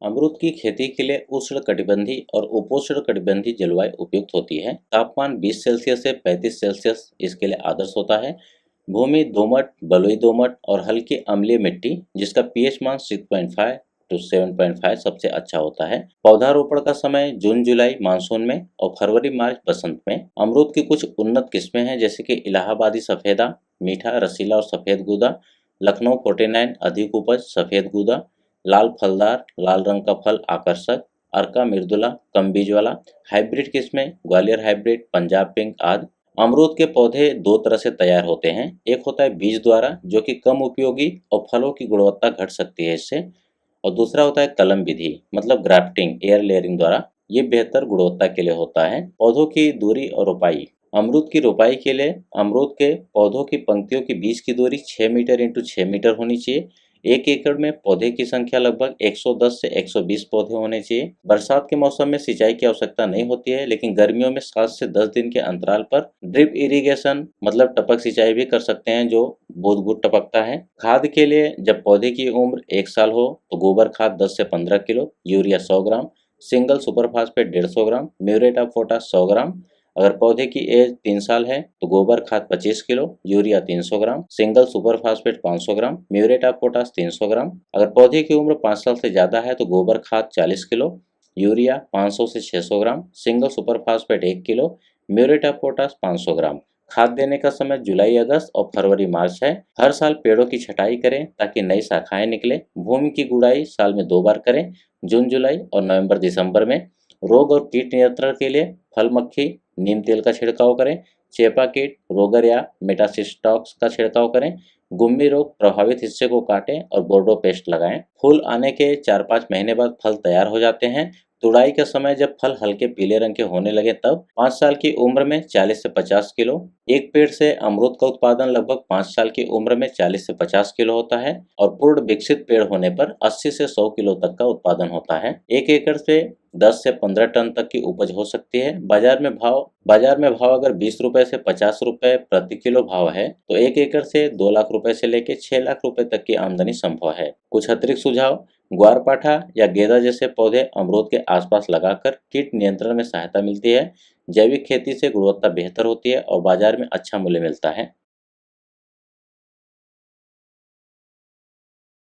अमरूद की खेती के लिए उष्णकटिबंधीय और उपोष्णकटिबंधीय जलवायु उपयुक्त होती है। तापमान 20 सेल्सियस से 35 सेल्सियस इसके लिए आदर्श होता है। भूमि दोमट, बलुई दोमट और हल्की अम्लीय मिट्टी जिसका पीएच मान 6.5 टू 7.5 सबसे अच्छा होता है। पौधारोपण का समय जून जुलाई मानसून में और फरवरी मार्च बसंत में। अमरूद की कुछ उन्नत किस्में हैं जैसे कि इलाहाबादी सफ़ेदा, मीठा रसीला और सफ़ेद गूदा, लखनऊ 49 अधिक उपज सफ़ेद गूदा, लाल फलदार, लाल रंग का फल आकर्षक, अर्का मृदुला, कम बीज वाला, हाइब्रिड किस्में ग्वालियर हाइब्रिड, पंजाब पिंक आदि। अमरूद के पौधे दो तरह से तैयार होते हैं। एक होता है बीज द्वारा जो कि कम उपयोगी और फलों की गुणवत्ता घट सकती है इससे, और दूसरा होता है कलम विधि मतलब ग्राफ्टिंग एयर लेयरिंग द्वारा। ये बेहतर गुणवत्ता के लिए होता है। पौधों की दूरी और रोपाई। अमरूद की रोपाई के लिए अमरूद के पौधों की पंक्तियों के बीच की दूरी 6 मीटर इंटू 6 मीटर होनी चाहिए। 1 एकड़ में पौधे की संख्या लगभग 110 से 120 पौधे होने चाहिए। बरसात के मौसम में सिंचाई की आवश्यकता नहीं होती है, लेकिन गर्मियों में 7 से 10 दिन के अंतराल पर ड्रिप इरिगेशन मतलब टपक सिंचाई भी कर सकते हैं जो बूंद बूंद टपकता है। खाद के लिए जब पौधे की उम्र 1 साल हो तो गोबर खाद 10 से 15 kilo, urea 100 gram, single super phosphate 150 gram, muriate of potash 100 ग्राम। अगर पौधे की एज 3 साल है तो गोबर खाद 25 kilo, urea 300 gram, single super phosphate 500 gram, muriate of potash 300 ग्राम। अगर पौधे की उम्र 5 साल से ज़्यादा है तो गोबर खाद 40 किलो, यूरिया 500 से 600 gram, single super phosphate 1 kilo, muriate of potash 500 gram. खाद देने का समय जुलाई अगस्त और फरवरी मार्च है। हर साल पेड़ों की छटाई करें ताकि नई शाखाएं निकले। भूमि की गुड़ाई साल में 2 बार करें, जून जुलाई और नवंबर दिसंबर में। रोग और कीट नियंत्रण के लिए फल मक्खी नीम तेल का छिड़काव करें, चेपा कीट रोगर या मेटासिस्टॉक्स का छिड़काव करें, गुम्मी रोग प्रभावित हिस्से को काटें और बोर्डो पेस्ट लगाएं। फूल आने के 4-5 महीने बाद फल तैयार हो जाते हैं। तुड़ाई के समय जब फल हल्के पीले रंग के होने लगे तब 5 साल की उम्र में 40 से 50 किलो। एक पेड़ से अमरूद का उत्पादन लगभग 5 साल की उम्र में 40 से 50 किलो होता है और पूर्ण विकसित पेड़ होने पर 80 से 100 किलो तक का उत्पादन होता है। 1 एकड़ से 10 से 15 टन तक की उपज हो सकती है। बाजार में भाव अगर 20 रुपए से 50 रुपए प्रति किलो भाव है तो 1 एकड़ से 2 लाख रुपए से लेकर 6 लाख रुपए तक की आमदनी संभव है। कुछ अतिरिक्त सुझाव। ग्वारपाठा या गेंदा जैसे पौधे अमरूद के आसपास लगाकर कीट नियंत्रण में सहायता मिलती है। जैविक खेती से गुणवत्ता बेहतर होती है और बाजार में अच्छा मूल्य मिलता है।